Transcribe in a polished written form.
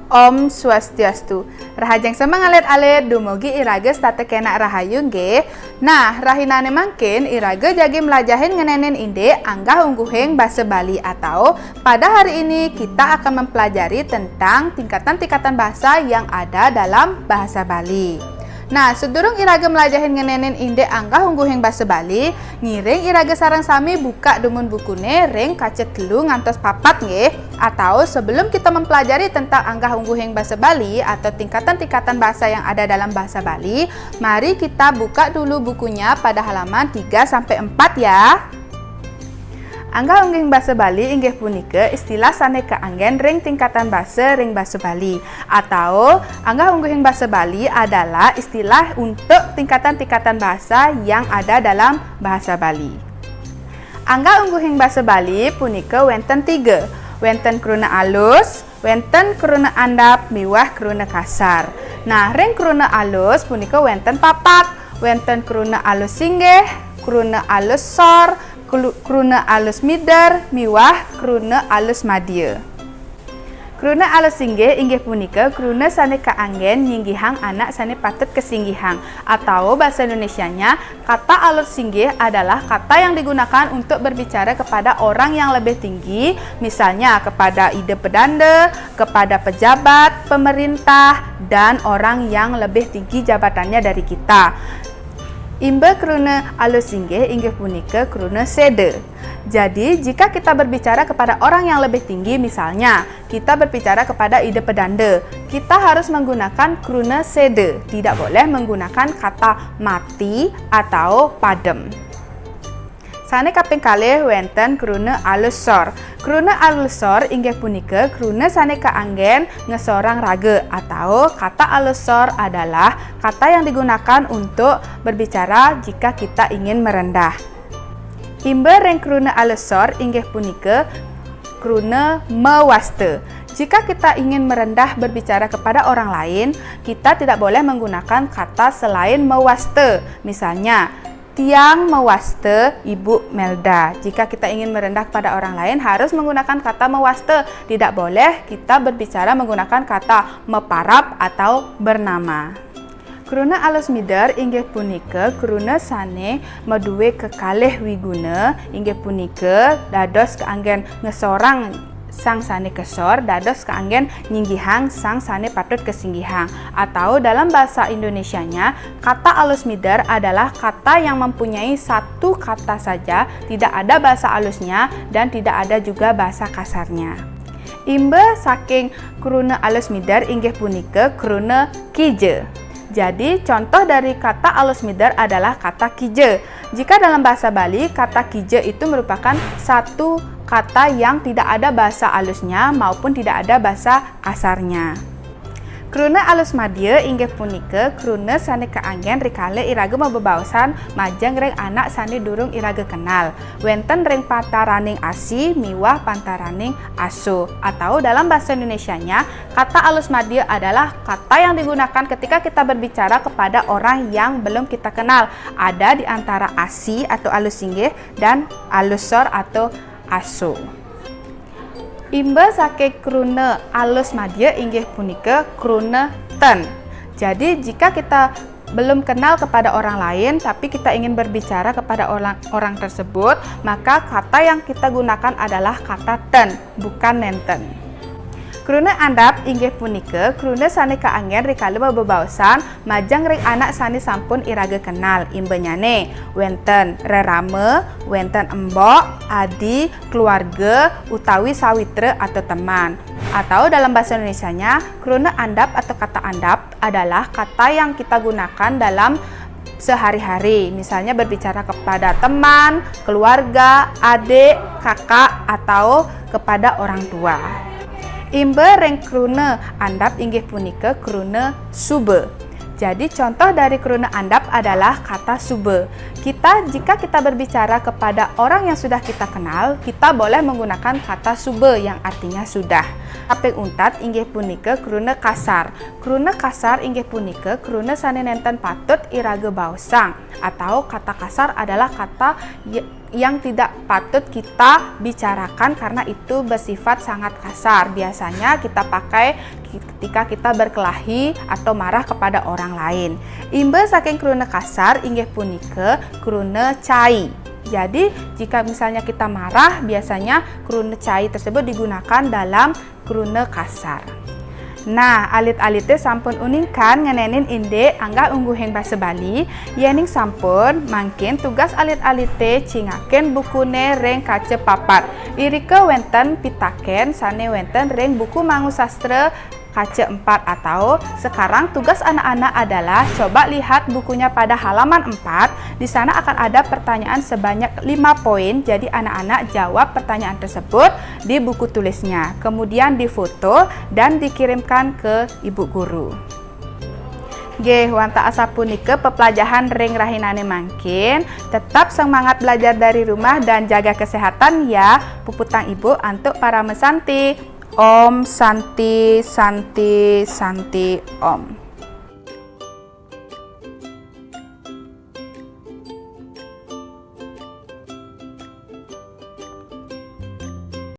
Om Swastiastu. Rahajeng semangalit-alit dumugi iraga state kena rahayu nggih. Nah, rahinane mangkin iraga jagi melajahin ngenenen inde anggah ungguheng basa Bali atau pada hari ini kita akan mempelajari tentang tingkatan-tingkatan bahasa yang ada dalam bahasa Bali. Nah, sedurung iraga melajahin ngenenen inde anggah ungguheng basa Bali, ngiring iraga sarang sami buka dumun bukune ring kaca telu ngantos papat nggih. Atau sebelum kita mempelajari tentang anggah ungguheng basa Bali atau tingkatan-tingkatan bahasa yang ada dalam bahasa Bali, mari kita buka dulu bukunya pada halaman 3-4 ya. Anggah ungguheng basa Bali inggih punika istilah saneka anggen ring tingkatan basa ring basa Bali atau anggah ungguheng basa Bali adalah istilah untuk tingkatan-tingkatan bahasa yang ada dalam bahasa Bali. Anggah ungguheng basa Bali punika wenten 3. Wenten kruna alus, wenten kruna andap, miwah kruna kasar. Nah, ring kruna alus punika wenten papat. Wenten kruna alus singgih, kruna alus sor, kruna alus mider, miwah kruna alus madya. Kruna alus singgih inggih punika kruna sane kaanggen nyinggihang anak sane patut kesinggihang atau bahasa Indonesianya kata alus singgih adalah kata yang digunakan untuk berbicara kepada orang yang lebih tinggi, misalnya kepada ide pedanda, kepada pejabat, pemerintah, dan orang yang lebih tinggi jabatannya dari kita. Imbe kruna alus singgih inggih punika kruna sede. Jadi, jika kita berbicara kepada orang yang lebih tinggi, misalnya kita berbicara kepada ide pedanda, kita harus menggunakan kruna sede, tidak boleh menggunakan kata mati atau padem. Sane kaping kalih wenten kruna alus sor. Kruna alus sor inggih punika kruna sane kaanggen ngesorang raga atau kata alus sor adalah kata yang digunakan untuk berbicara jika kita ingin merendah. Imbe ring kruna alus sor inggih punika kruna mewaste. Jika kita ingin merendah berbicara kepada orang lain, kita tidak boleh menggunakan kata selain mewaste. Misalnya, Tiang mewaste Ibu Melda. Jika kita ingin merendah kepada orang lain harus menggunakan kata mewaste. Tidak boleh kita berbicara menggunakan kata meparap atau bernama. Kruna alus mider inggih punika kruna sane maduwe kekalih wiguna inggih punika dados kaanggen ngesorang sang sane kesor, dados kaanggen nyinggihang sang sane patut kesinggihang. Atau dalam bahasa Indonesianya, kata alus mider adalah kata yang mempunyai satu kata saja, tidak ada bahasa alusnya dan tidak ada juga bahasa kasarnya. Imbe saking kruna alus mider inggih punika kruna kije. Jadi contoh dari kata alus mider adalah kata kije. Jika dalam bahasa Bali, kata kije itu merupakan satu kata yang tidak ada bahasa alusnya maupun tidak ada bahasa kasarnya. Kruna alus madya inggih punika kruna sane kaanggen rikale iraga mabebaosan majeng ring anak sane durung iraga kenal. Wenten ring pantaraning asi miwah pantaraning aso. Atau dalam bahasa Indonesianya, kata alus madya adalah kata yang digunakan ketika kita berbicara kepada orang yang belum kita kenal. Ada di antara asi atau alus singgih dan alus sor atau aso. Imbe saking kruna alus madya inggih punika kruna ten. Jadi jika kita belum kenal kepada orang lain tapi kita ingin berbicara kepada orang tersebut, maka kata yang kita gunakan adalah kata ten, bukan nenten. Kruna andap inggih punika kruna sane kaanggen rikale bebaosan majang ring anak sane sampun iraga kenal. Imbenyane wenten rerame, wenten embok, adi, keluarga, utawi sawitra atau teman. Atau dalam bahasa Indonesianya, kruna andap atau kata andap adalah kata yang kita gunakan dalam sehari-hari. Misalnya berbicara kepada teman, keluarga, adik, kakak, atau kepada orang tua. Imbe ring kruna andap inggih punika kruna sube. Jadi contoh dari kruna andap adalah kata sube. Jika kita berbicara kepada orang yang sudah kita kenal, kita boleh menggunakan kata sube yang artinya sudah. Kaping untat inggih punika kruna kasar. Kruna kasar inggih punika kruna sane nenten patut irage baosang, atau kata kasar adalah kata yang tidak patut kita bicarakan karena itu bersifat sangat kasar. Biasanya kita pakai ketika kita berkelahi atau marah kepada orang lain. Imbal saking kruna kasar inggih punika kruna cai. Jadi jika misalnya kita marah, biasanya kruna cai tersebut digunakan dalam kruna kasar. Nah, alit-alite sampun uningkan ngenenin inde angga ungguheng basa Bali. Yening sampun mangkin tugas alit-alite cingaken bukune reng kace papat. Irike wenten pitaken sane wenten reng buku mangu sastra kace 4, atau sekarang tugas anak-anak adalah coba lihat bukunya pada halaman 4. Di sana akan ada pertanyaan sebanyak 5 poin. Jadi anak-anak jawab pertanyaan tersebut di buku tulisnya. Kemudian difoto dan dikirimkan ke ibu guru. Nggih, wanta asapunike pepelajaran ring rahinane mangkin. Tetap semangat belajar dari rumah dan jaga kesehatan ya, puputang ibu untuk para mesanti. Om Santi Santi Santi Om.